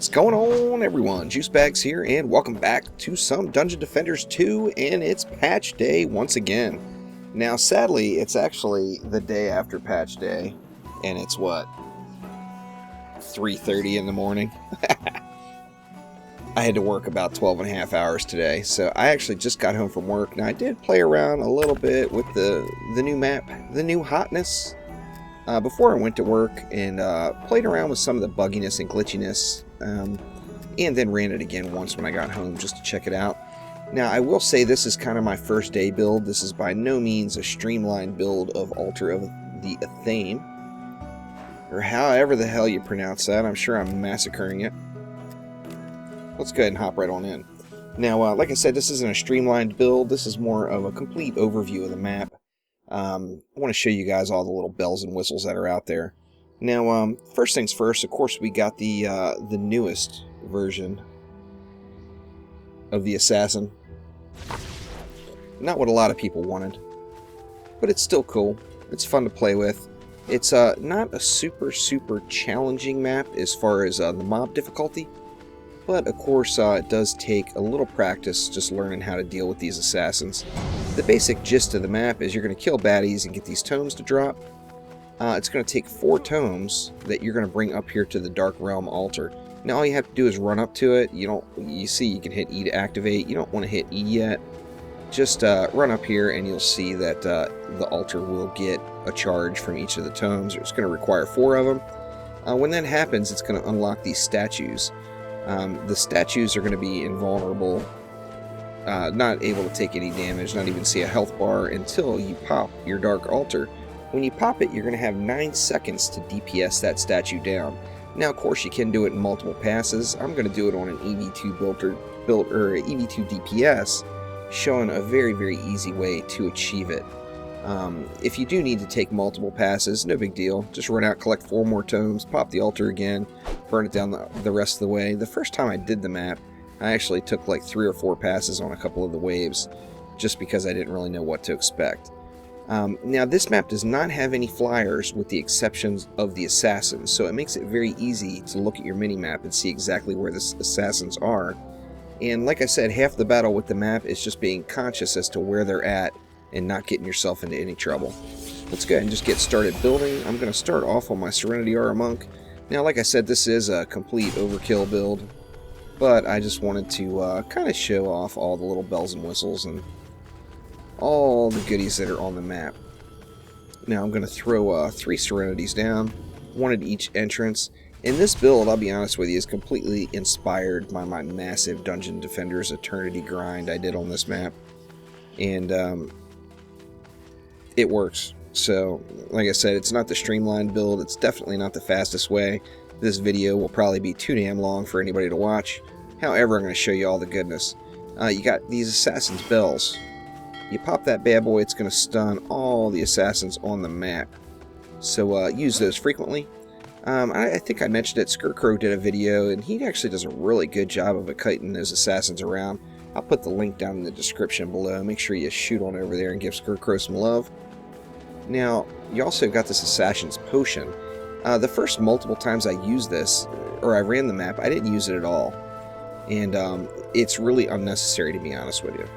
What's going on, everyone? Juicebags here, and welcome back to some Dungeon Defenders 2, and it's patch day once again. Now, sadly, it's actually the day after patch day, and it's what? 3:30 in the morning? I had to work about 12 and a half hours today, so I actually just got home from work. Now, I did play around a little bit with the new map, the new hotness, before I went to work, and played around with some of the bugginess and glitchiness, and then ran it again once when I got home just to check it out. Now, I will say this is kind of my first day build. This is by no means a streamlined build of Altar of the Athame, or however the hell you pronounce that. I'm sure I'm massacring it. Let's go ahead and hop right on in. Now, like I said, this isn't a streamlined build. This is more of a complete overview of the map. I want to show you guys all the little bells and whistles that are out there. Now, first things first, of course, we got the newest version of the Assassin. Not what a lot of people wanted, but it's still cool. It's fun to play with. It's not a super challenging map as far as the mob difficulty, but of course it does take a little practice just learning how to deal with these assassins. The basic gist of the map is you're going to kill baddies and get these tomes to drop. It's going to take 4 tomes that you're going to bring up here to the Dark Realm altar. Now all you have to do is run up to it. You see you can hit E to activate. You don't want to hit E yet. Just run up here and you'll see that the altar will get a charge from each of the tomes. It's going to require 4 of them. When that happens, it's going to unlock these statues. The statues are going to be invulnerable, not able to take any damage, not even see a health bar until you pop your Dark Altar. When you pop it, you're going to have 9 seconds to DPS that statue down. Now, of course, you can do it in multiple passes. I'm going to do it on an EV2 EV2 DPS, showing a very easy way to achieve it. If you do need to take multiple passes, no big deal. Just run out, collect 4 more tomes, pop the altar again, burn it down the rest of the way. The first time I did the map, I actually took like 3 or 4 passes on a couple of the waves, just because I didn't really know what to expect. Now, this map does not have any flyers with the exceptions of the assassins, so it makes it very easy to look at your mini-map and see exactly where the assassins are. And like I said, half the battle with the map is just being conscious as to where they're at and not getting yourself into any trouble. Let's go ahead and just get started building. I'm going to start off on my Serenity Aura Monk. Now, like I said, this is a complete overkill build, but I just wanted to kind of show off all the little bells and whistles and all the goodies that are on the map. Now I'm going to throw 3 Serenities down, 1 at each entrance. And this build, I'll be honest with you, is completely inspired by my massive Dungeon Defenders Eternity grind I did on this map. And it works. So, like I said, it's not the streamlined build. It's definitely not the fastest way. This video will probably be too damn long for anybody to watch. However, I'm going to show you all the goodness. You got these Assassin's Bells. You pop that bad boy, it's going to stun all the assassins on the map. So use those frequently. I think I mentioned it, Scarecrow did a video, and he actually does a really good job of kiting those assassins around. I'll put the link down in the description below. Make sure you shoot on over there and give Scarecrow some love. Now, you also got this Assassin's Potion. The first multiple times I used this, or I ran the map, I didn't use it at all. And it's really unnecessary, to be honest with you.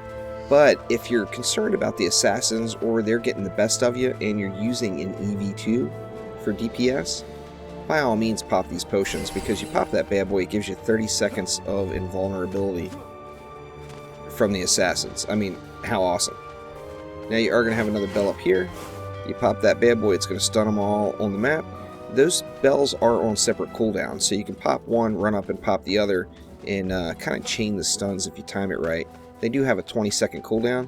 But if you're concerned about the assassins or they're getting the best of you and you're using an EV2 for DPS, by all means pop these potions, because you pop that bad boy, it gives you 30 seconds of invulnerability from the assassins. I mean, how awesome. Now you are going to have another bell up here. You pop that bad boy, it's going to stun them all on the map. Those bells are on separate cooldowns, so you can pop one, run up and pop the other, and kind of chain the stuns if you time it right. They do have a 20-second cooldown,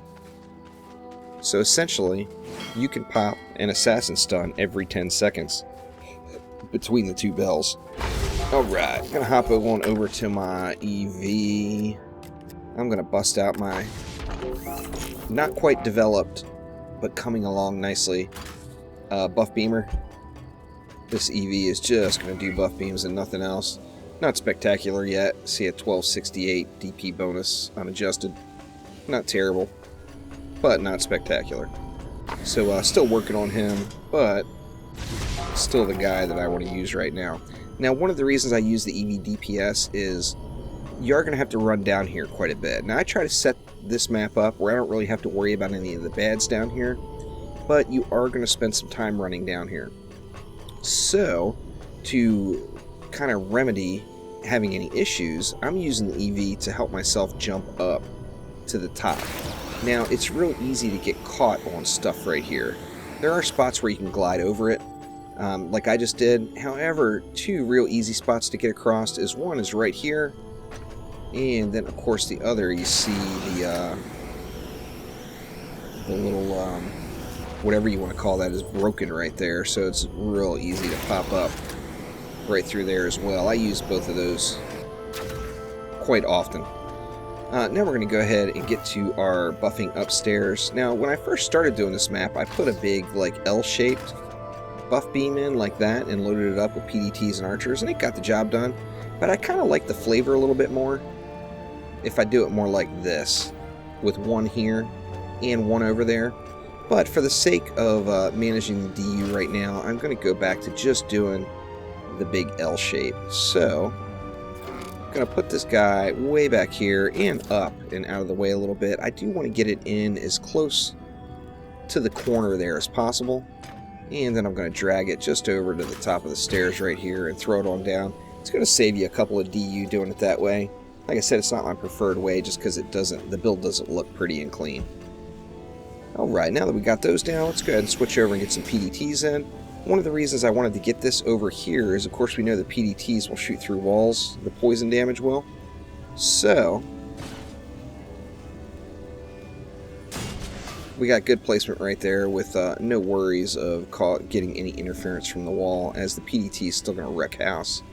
so essentially you can pop an assassin stun every 10 seconds between the 2 bells. Alright, I'm going to hop on over to my EV. I'm going to bust out my not quite developed, but coming along nicely, buff beamer. This EV is just going to do buff beams and nothing else. Not spectacular yet. See a 1268 DP bonus unadjusted. Not terrible, but not spectacular. So still working on him, but still the guy that I want to use right now. Now, one of the reasons I use the EV DPS is you are going to have to run down here quite a bit. Now, I try to set this map up where I don't really have to worry about any of the bads down here, but you are going to spend some time running down here. So, to kind of remedy having any issues, I'm using the EV to help myself jump up to the top. Now, it's real easy to get caught on stuff right here. There are spots where you can glide over it, like I just did. However, two real easy spots to get across is one is right here, and then of course the other, you see the little whatever you want to call that is broken right there, so it's real easy to pop up right through there as well. I use both of those quite often. Now we're going to go ahead and get to our buffing upstairs. Now, when I first started doing this map, I put a big like L-shaped buff beam in like that and loaded it up with PDTs and archers, and it got the job done. But I kind of like the flavor a little bit more if I do it more like this, with one here and one over there. But for the sake of managing the DU right now, I'm going to go back to just doing the big L shape. So I'm going to put this guy way back here and up and out of the way a little bit. I do want to get it in as close to the corner there as possible. And then I'm going to drag it just over to the top of the stairs right here and throw it on down. It's going to save you a couple of DU doing it that way. Like I said, it's not my preferred way just because the build doesn't look pretty and clean. Alright, now that we got those down, let's go ahead and switch over and get some PDTs in. One of the reasons I wanted to get this over here is, of course, we know the PDTs will shoot through walls. The poison damage will. So we got good placement right there with no worries of getting any interference from the wall, as the PDT is still going to wreck house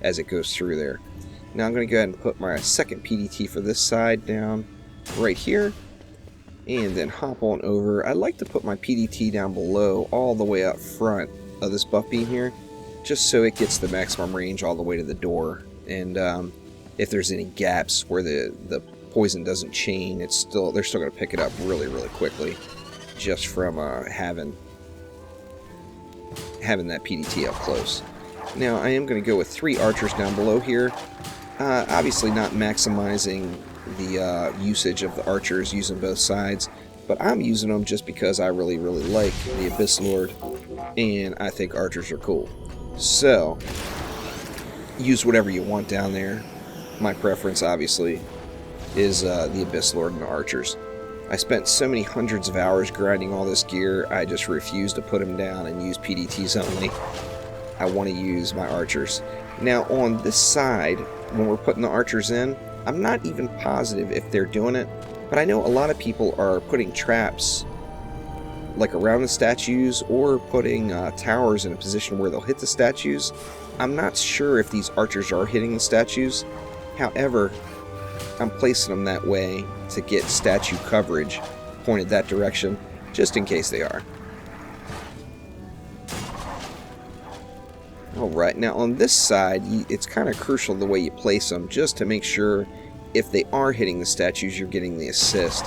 as it goes through there. Now I'm going to go ahead and put my second PDT for this side down right here, and then hop on over. I like to put my PDT down below all the way up front of this buff beam here, just so it gets the maximum range all the way to the door. And if there's any gaps where the poison doesn't chain, they're still going to pick it up really, really quickly, just from having that PDT up close. Now I am going to go with 3 archers down below here. Obviously not maximizing the usage of the archers using both sides, but I'm using them just because I really, really like the Abyss Lord, and I think archers are cool. So use whatever you want down there. My preference, obviously, is the Abyss Lord and the archers. I spent so many hundreds of hours grinding all this gear, I just refuse to put them down and use PDTs only. I want to use my archers. Now on this side, when we're putting the archers in, I'm not even positive if they're doing it, but I know a lot of people are putting traps like around the statues, or putting towers in a position where they'll hit the statues. I'm not sure if these archers are hitting the statues. However, I'm placing them that way to get statue coverage pointed that direction, just in case they are. Alright, now on this side, it's kind of crucial the way you place them, just to make sure if they are hitting the statues, you're getting the assist.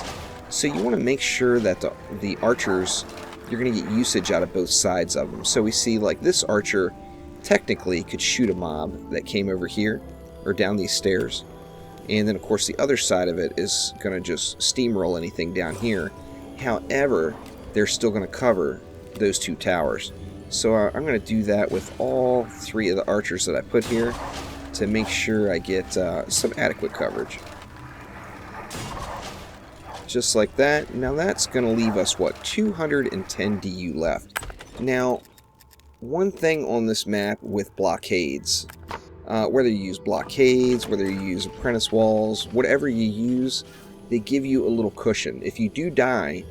So you want to make sure that the archers, you're going to get usage out of both sides of them. So we see like this archer technically could shoot a mob that came over here, or down these stairs. And then of course the other side of it is going to just steamroll anything down here. However, they're still going to cover those 2 towers. So I'm going to do that with all 3 of the archers that I put here to make sure I get some adequate coverage. Just like that. Now that's going to leave us, what, 210 DU left. Now, one thing on this map with blockades, whether you use blockades, whether you use apprentice walls, whatever you use, they give you a little cushion. If you do die,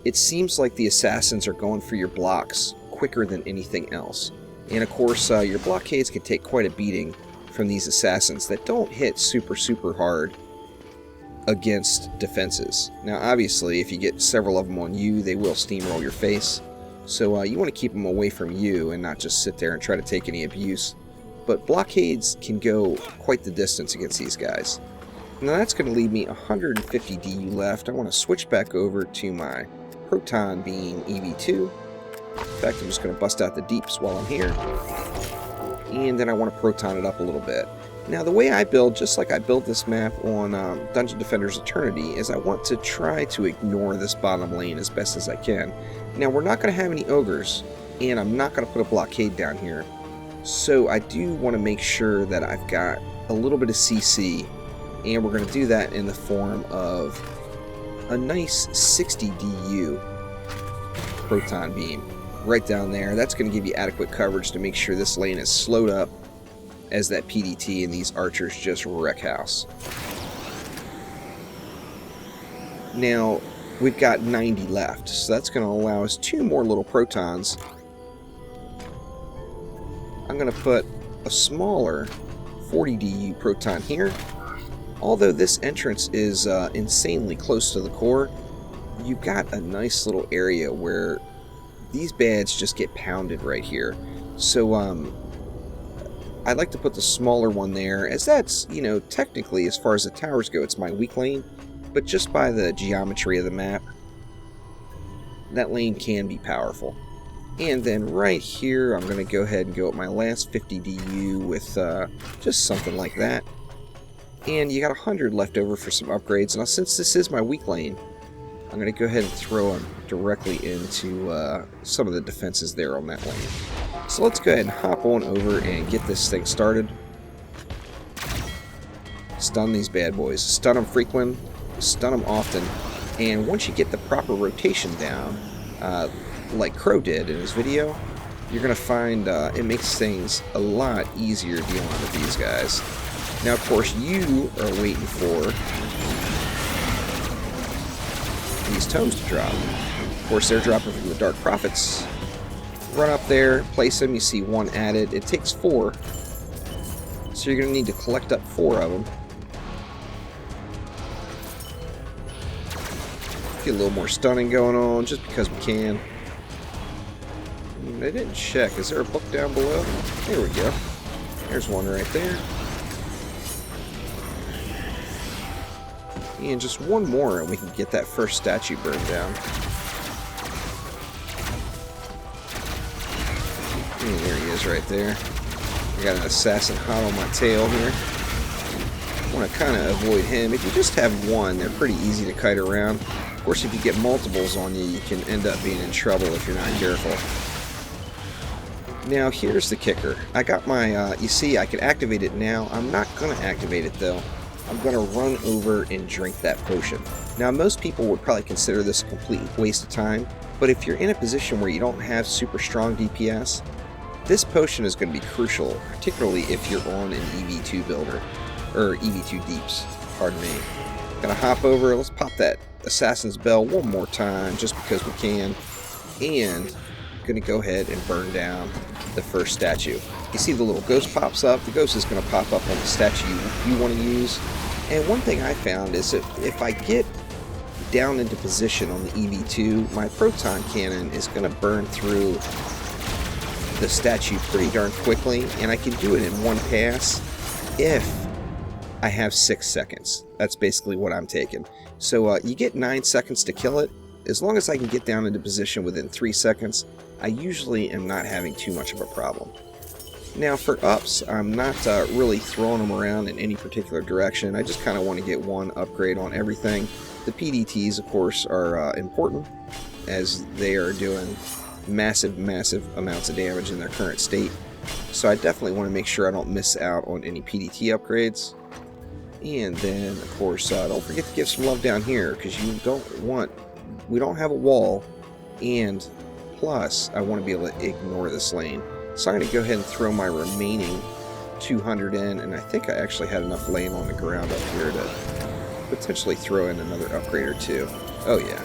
it seems like the assassins are going for your blocks quicker than anything else. And of course, your blockades can take quite a beating from these assassins that don't hit super hard against defenses. Now obviously, if you get several of them on you, they will steamroll your face. So you want to keep them away from you and not just sit there and try to take any abuse. But blockades can go quite the distance against these guys. Now that's going to leave me 150 DU left. I want to switch back over to my Proton Beam EV2. In fact, I'm just going to bust out the deeps while I'm here. and then I want to proton it up a little bit. Now the way I build, just like I built this map on Dungeon Defender's Eternity, is I want to try to ignore this bottom lane as best as I can. Now we're not going to have any ogres, and I'm not going to put a blockade down here, so I do want to make sure that I've got a little bit of CC, and we're going to do that in the form of a nice 60 DU proton beam right down there. That's going to give you adequate coverage to make sure this lane is slowed up as that PDT and these archers just wreck house. Now we've got 90 left, so that's going to allow us 2 more little protons. I'm going to put a smaller 40 DU proton here. Although this entrance is insanely close to the core, you've got a nice little area where these bads just get pounded right here. So I'd like to put the smaller one there, as that's, you know, technically, as far as the towers go, it's my weak lane, but just by the geometry of the map, that lane can be powerful. And then right here, I'm going to go ahead and go with my last 50 DU with just something like that. And you got 100 left over for some upgrades. Now, since this is my weak lane, I'm going to go ahead and throw them directly into some of the defenses there on that lane. So let's go ahead and hop on over and get this thing started. Stun these bad boys. Stun them frequent, stun them often. And once you get the proper rotation down, like Crow did in his video, you're going to find it makes things a lot easier dealing with these guys. Now, of course, you are waiting for these tomes to drop. Of course, they're dropping from the Dark Prophets. Run up there, place them, you see 1 added. It takes 4. So you're going to need to collect up 4 of them. Get a little more stunning going on, just because we can. I didn't check. Is there a book down below? There we go. There's one right there. And just 1 more and we can get that first statue burned down. And there he is right there. I got an assassin hot on my tail here. I want to kind of avoid him. If you just have 1, they're pretty easy to kite around. Of course, if you get multiples on you, you can end up being in trouble if you're not careful. Now, here's the kicker. I got my, you see, I can activate it now. I'm not going to activate it, though. I'm going to run over and drink that potion. Now, most people would probably consider this a complete waste of time, but if you're in a position where you don't have super strong DPS, this potion is going to be crucial, particularly if you're on an EV2 builder, or EV2 deeps, pardon me. Gonna hop over, let's pop that Assassin's Bell 1 more time, just because we can, and gonna go ahead and burn down the first statue. You see the little ghost pops up, the ghost is gonna pop up on the statue you want to use, and one thing I found is that if I get down into position on the EV2, my proton cannon is gonna burn through the statue pretty darn quickly, and I can do it in 1 pass if I have 6 seconds. That's basically what I'm taking. So you get 9 seconds to kill it. As long as I can get down into position within 3 seconds, I usually am not having too much of a problem. Now for ups, I'm not really throwing them around in any particular direction. I just kind of want to get 1 upgrade on everything. The PDTs, of course, are important, as they are doing massive amounts of damage in their current state. So I definitely want to make sure I don't miss out on any PDT upgrades. And then, of course, don't forget to give some love down here, because we don't have a wall, and plus I want to be able to ignore this lane. So I'm going to go ahead and throw my remaining 200 in, and I think I actually had enough laying on the ground up here to potentially throw in another upgrade or 2. Oh yeah.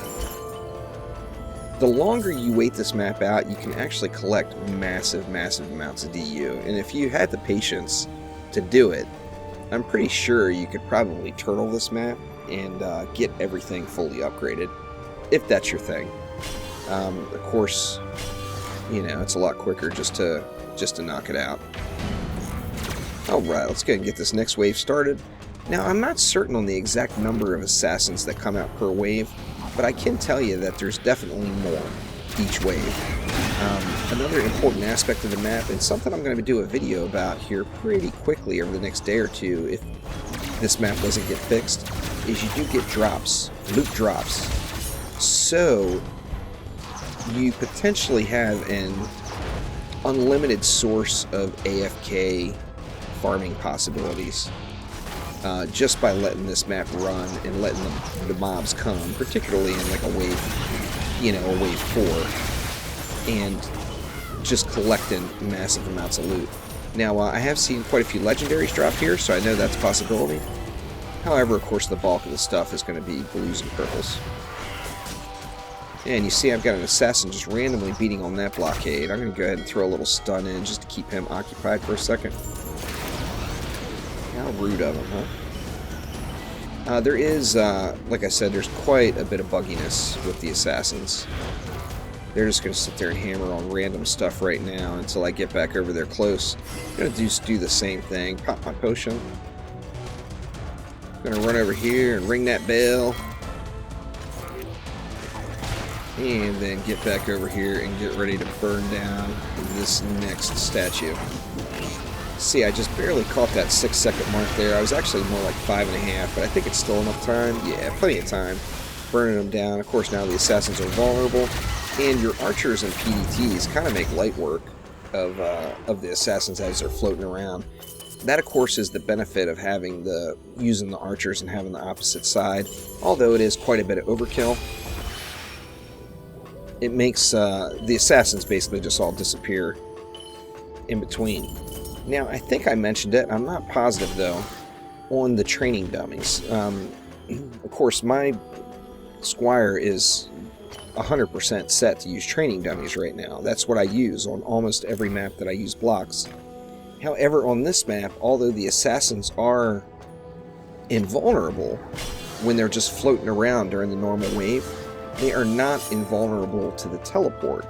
The longer you wait this map out, you can actually collect massive amounts of DU, and if you had the patience to do it, I'm pretty sure you could probably turtle this map and get everything fully upgraded, if that's your thing. Of course, you know, it's a lot quicker just to knock it out. Alright, let's go ahead and get this next wave started. Now, I'm not certain on the exact number of assassins that come out per wave, but I can tell you that there's definitely more. each wave. Another important aspect of the map, and something I'm going to do a video about here pretty quickly over the next day or two if this map doesn't get fixed, is you do get drops, loot drops. So you potentially have an unlimited source of AFK farming possibilities just by letting this map run and letting the mobs come, particularly in like a wave, you know, a wave 4, and just collecting massive amounts of loot. Now, I have seen quite a few legendaries drop here, so I know that's a possibility. However, of course, the bulk of the stuff is going to be blues and purples. And you see I've got an assassin just randomly beating on that blockade. I'm going to go ahead and throw a little stun in just to keep him occupied for a second. How rude of him, huh? There is, like I said, there's quite a bit of bugginess with the assassins. They're just going to sit there and hammer on random stuff right now until I get back over there close. I'm going to just do the same thing. Pop my potion. I'm going to run over here and ring that bell. And then get back over here and get ready to burn down this next statue. See, I just barely caught that 6-second mark there. I was actually more like 5.5, but I think it's still enough time. Yeah, plenty of time. Burning them down. Of course, now the assassins are vulnerable. And your archers and PDTs kind of make light work of the assassins as they're floating around. That, of course, is the benefit of having using the archers and having the opposite side. Although it is quite a bit of overkill, it makes the assassins basically just all disappear in between. Now, I think I mentioned it. I'm not positive though on the training dummies. Of course, my squire is 100% set to use training dummies right now. That's what I use on almost every map that I use blocks. However, on this map, although the assassins are invulnerable when they're just floating around during the normal wave, they are not invulnerable to the teleport.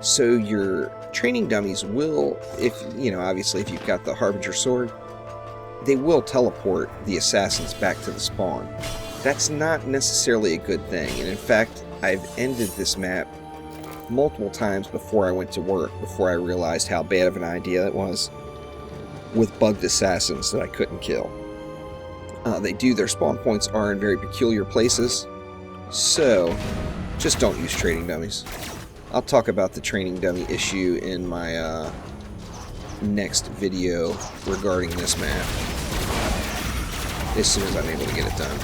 So your training dummies will, if you know, obviously if you've got the Harbinger sword, they will teleport the assassins back to the spawn. That's not necessarily a good thing, and in fact, I've ended this map multiple times before I went to work, before I realized how bad of an idea it was, with bugged assassins that I couldn't kill. Their spawn points are in very peculiar places, so just don't use training dummies. I'll talk about the training dummy issue in my next video regarding this map, as soon as I'm able to get it done.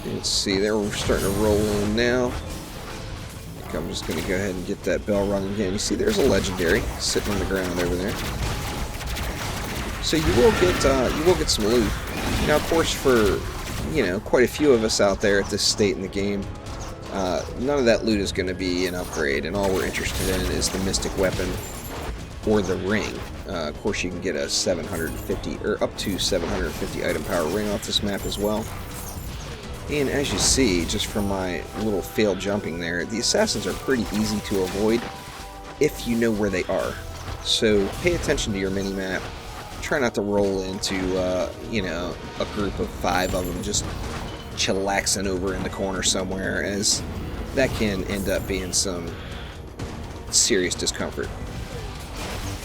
Let's see, we're starting to roll in now. I think I'm just going to go ahead and get that bell rung again. You see, there's a legendary sitting on the ground over there. So you will get some loot. Now, of course, for quite a few of us out there at this state in the game, none of that loot is going to be an upgrade, and all we're interested in is the mystic weapon or the ring. Of course, you can get a 750 or up to 750 item power ring off this map as well. And as you see, just from my little failed jumping there, the assassins are pretty easy to avoid if you know where they are. So pay attention to your mini-map. Try not to roll into, a group of 5 of them just chillaxing over in the corner somewhere, as that can end up being some serious discomfort.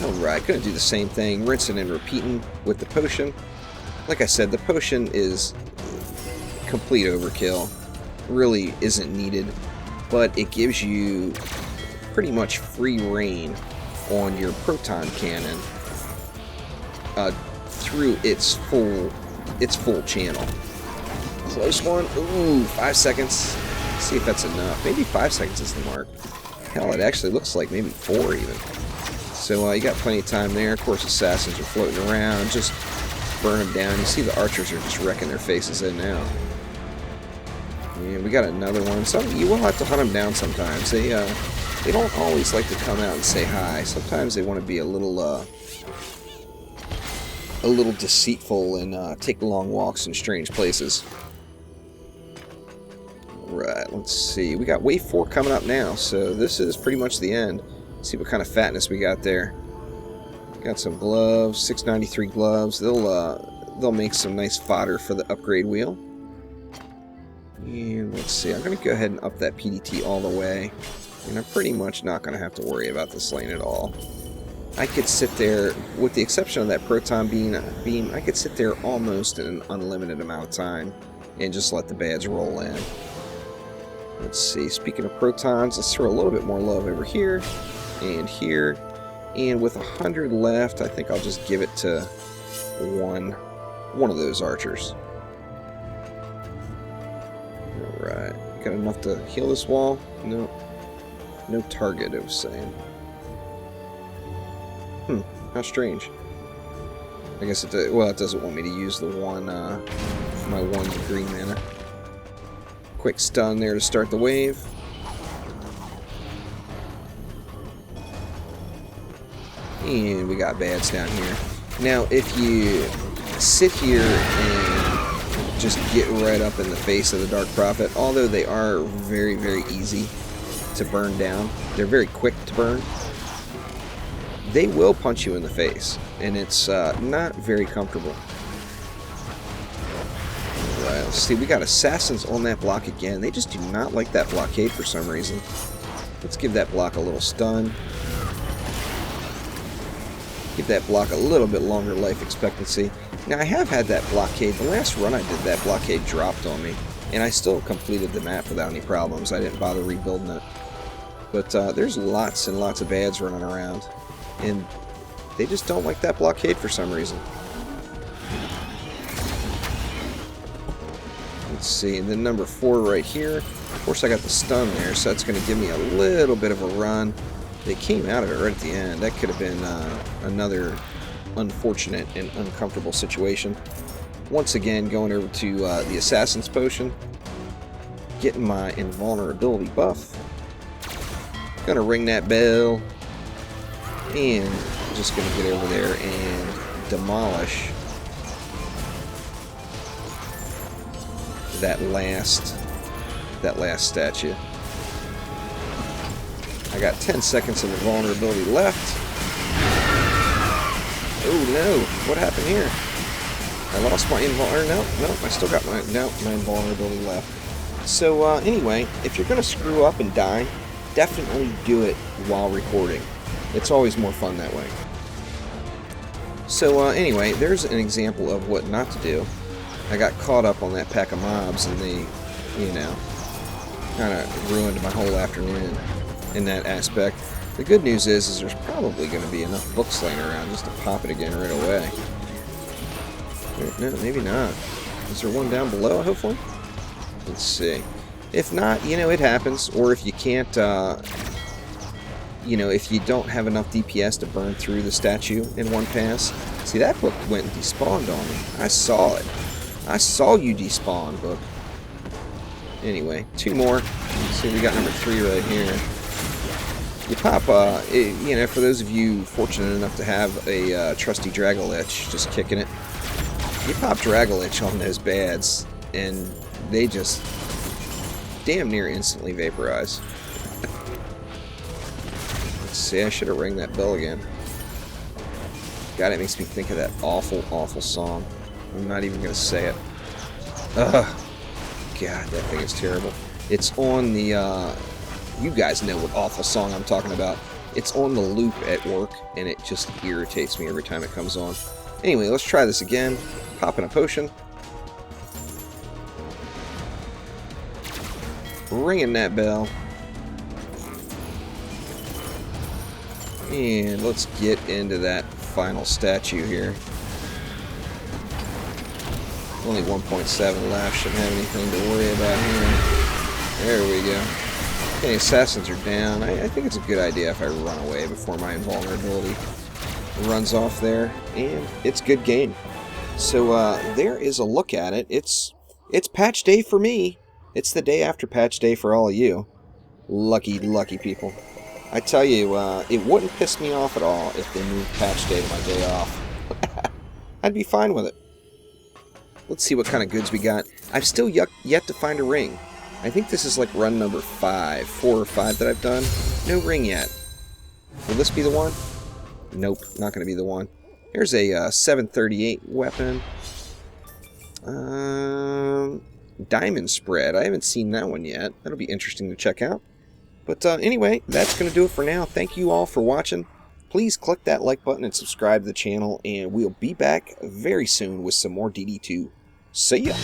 Alright, gonna do the same thing, rinsing and repeating with the potion. Like I said, the potion is complete overkill, really isn't needed, but it gives you pretty much free reign on your proton cannon through its full channel. Close one. Ooh, 5 seconds. Let's see if that's enough. Maybe 5 seconds is the mark. Hell, it actually looks like maybe 4 even. So you got plenty of time there. Of course, assassins are floating around. Just burn them down. You see the archers are just wrecking their faces in now. And we got another one. You will have to hunt them down sometimes. They don't always like to come out and say hi. Sometimes they want to be a little deceitful and take long walks in strange places. Right, let's see. We got wave 4 coming up now, so this is pretty much the end. Let's see what kind of fatness we got there. Got some gloves, 693 gloves. They'll they'll make some nice fodder for the upgrade wheel. And let's see, I'm going to go ahead and up that PDT all the way. And I'm pretty much not going to have to worry about this lane at all. I could sit there, with the exception of that proton beam, I could sit there almost in an unlimited amount of time and just let the bads roll in. Let's see, speaking of protons, let's throw a little bit more love over here and here. And with 100 left, I think I'll just give it to one of those archers. Alright, got enough to heal this wall? No. No target, it was saying. How strange. I guess it doesn't want me to use the one, my one green mana. Quick stun there to start the wave. And we got bads down here. Now, if you sit here and just get right up in the face of the Dark Prophet, although they are very, very easy to burn down, they're very quick to burn, they will punch you in the face, and it's not very comfortable. Alright, let's see, we got assassins on that block again. They just do not like that blockade for some reason. Let's give that block a little stun. Give that block a little bit longer life expectancy. Now, I have had that blockade. The last run I did, that blockade dropped on me, and I still completed the map without any problems. I didn't bother rebuilding it. But there's lots and lots of bads running around, and they just don't like that blockade for some reason. Let's see, and then number 4 right here. Of course, I got the stun there, so that's going to give me a little bit of a run. They came out of it right at the end. That could have been another unfortunate and uncomfortable situation. Once again, going over to the Assassin's Potion. Getting my invulnerability buff. Gonna ring that bell. And I'm just gonna get over there and demolish that last statue. I got 10 seconds of invulnerability left. Oh no, what happened here? I lost my no, I still got my invulnerability left. So anyway, if you're gonna screw up and die, definitely do it while recording. It's always more fun that way. So anyway, there's an example of what not to do. I got caught up on that pack of mobs, and they, kind of ruined my whole afternoon in that aspect. The good news is there's probably going to be enough books laying around just to pop it again right away. No, maybe not. Is there one down below, hopefully? Let's see. If not, it happens. Or if you can't, if you don't have enough DPS to burn through the statue in one pass. See, that book went and despawned on me. I saw it. I saw you despawn, book. Anyway, 2 more. Let's see, we got number 3 right here. You pop, for those of you fortunate enough to have a trusty Dragolich just kicking it, you pop Dragolich on those bads, and they just damn near instantly vaporize. Let's see, I should have rang that bell again. God, it makes me think of that awful, awful song. I'm not even going to say it. Ugh. God, that thing is terrible. It's on the, you guys know what awful song I'm talking about. It's on the loop at work, and it just irritates me every time it comes on. Anyway, let's try this again. Pop in a potion. Ringing that bell. And let's get into that final statue here. Only 1.7 left, shouldn't have anything to worry about here. There we go. Okay, assassins are down. I think it's a good idea if I run away before my invulnerability runs off there, and it's good game. So there is a look at it. It's patch day for me. It's the day after patch day for all of you. Lucky, lucky people. I tell you, it wouldn't piss me off at all if they moved patch day to my day off. I'd be fine with it. Let's see what kind of goods we got. I've still yet to find a ring. I think this is like run number 4 or 5 that I've done. No ring yet. Will this be the one? Nope, not going to be the one. Here's a 738 weapon. Diamond spread. I haven't seen that one yet. That'll be interesting to check out. But anyway, that's going to do it for now. Thank you all for watching. Please click that like button and subscribe to the channel, and we'll be back very soon with some more DD2. See ya!